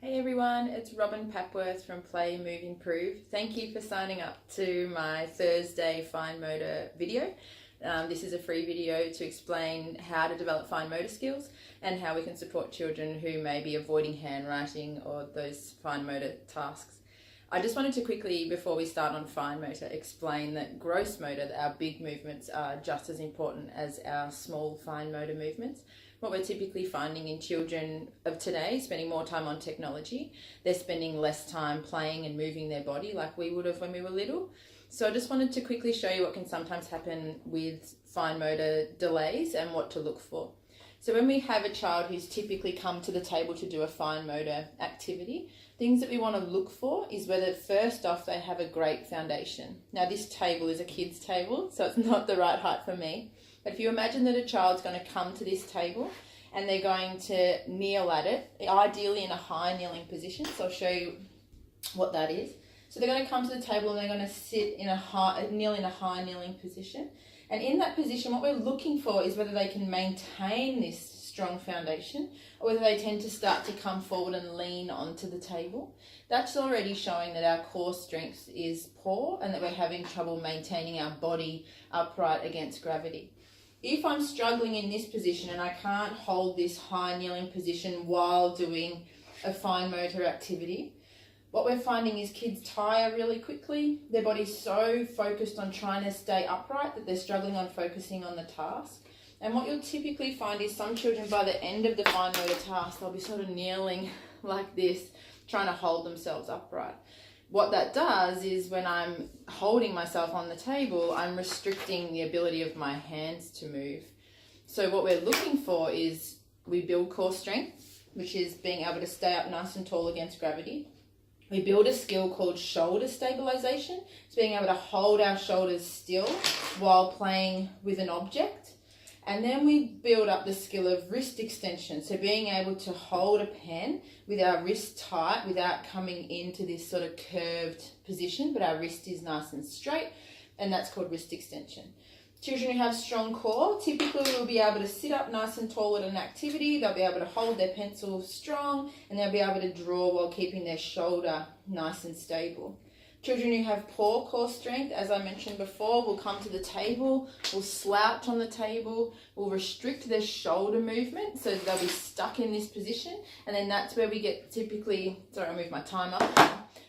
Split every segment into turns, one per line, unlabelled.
Hey everyone, it's Robyn Papworth from Play, Move, Improve. Thank you for signing up to my Thursday fine motor video. This is a free video to explain how to develop fine motor skills and how we can support children who may be avoiding handwriting or those fine motor tasks. I just wanted to quickly, before we start on fine motor, explain that gross motor, that our big movements are just as important as our small fine motor movements. What we're typically finding in children of today, spending more time on technology, they're spending less time playing and moving their body like we would have when we were little. So I just wanted to quickly show you what can sometimes happen with fine motor delays and what to look for. So when we have a child who's typically come to the table to do a fine motor activity, things that we want to look for is whether first off they have a great foundation. Now this table is a kid's table, so it's not the right height for me. But if you imagine that a child's going to come to this table and they're going to kneel at it, ideally in a high kneeling position, so I'll show you what that is. So they're going to come to the table and they're going to sit in kneel in a high kneeling position. And in that position, what we're looking for is whether they can maintain this strong foundation or whether they tend to start to come forward and lean onto the table. That's already showing that our core strength is poor and that we're having trouble maintaining our body upright against gravity. If I'm struggling in this position and I can't hold this high kneeling position while doing a fine motor activity, what we're finding is kids tire really quickly. Their body's so focused on trying to stay upright that they're struggling on focusing on the task. And what you'll typically find is some children, by the end of the fine motor task, they'll be sort of kneeling like this, trying to hold themselves upright. What that does is when I'm holding myself on the table, I'm restricting the ability of my hands to move. So what we're looking for is we build core strength, which is being able to stay up nice and tall against gravity. We build a skill called shoulder stabilization. It's being able to hold our shoulders still while playing with an object. And then we build up the skill of wrist extension. So being able to hold a pen with our wrist tight without coming into this sort of curved position, but our wrist is nice and straight, and that's called wrist extension. Children who have strong core typically will be able to sit up nice and tall at an activity, they'll be able to hold their pencil strong, and they'll be able to draw while keeping their shoulder nice and stable. Children who have poor core strength, as I mentioned before, will come to the table, will slouch on the table, will restrict their shoulder movement, so they'll be stuck in this position, and then that's where we get typically, sorry I moved my timer,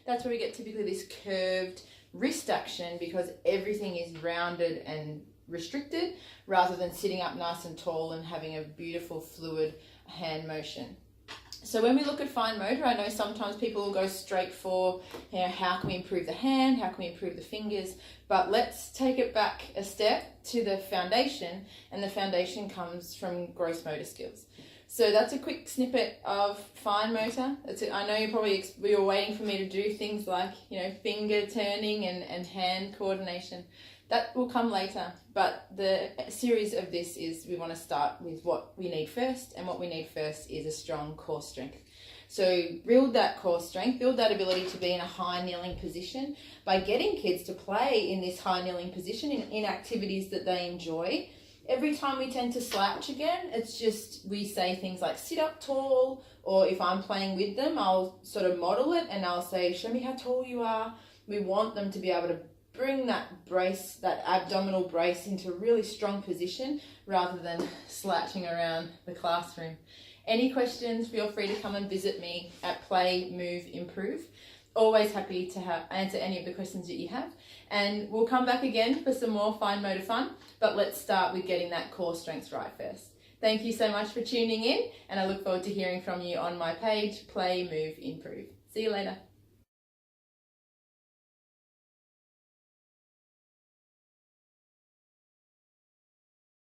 that's where we get typically this curved wrist action because everything is rounded and restricted rather than sitting up nice and tall and having a beautiful fluid hand motion. So when we look at fine motor, I know sometimes people will go straight for, how can we improve the hand, how can we improve the fingers, but let's take it back a step to the foundation, and the foundation comes from gross motor skills. So that's a quick snippet of fine motor. I know you were waiting for me to do things like, finger turning and hand coordination. That will come later, but the series of this is we want to start with what we need first, and what we need first is a strong core strength. So build that core strength, build that ability to be in a high kneeling position by getting kids to play in this high kneeling position in activities that they enjoy. Every time we tend to slouch again, it's just we say things like sit up tall, or if I'm playing with them, I'll sort of model it and I'll say, show me how tall you are. We want them to be able to bring that brace, that abdominal brace into a really strong position rather than slouching around the classroom. Any questions, feel free to come and visit me at Play, Move, Improve. Always happy to answer any of the questions that you have. And we'll come back again for some more fine motor fun, but let's start with getting that core strength right first. Thank you so much for tuning in, and I look forward to hearing from you on my page, Play, Move, Improve. See you later.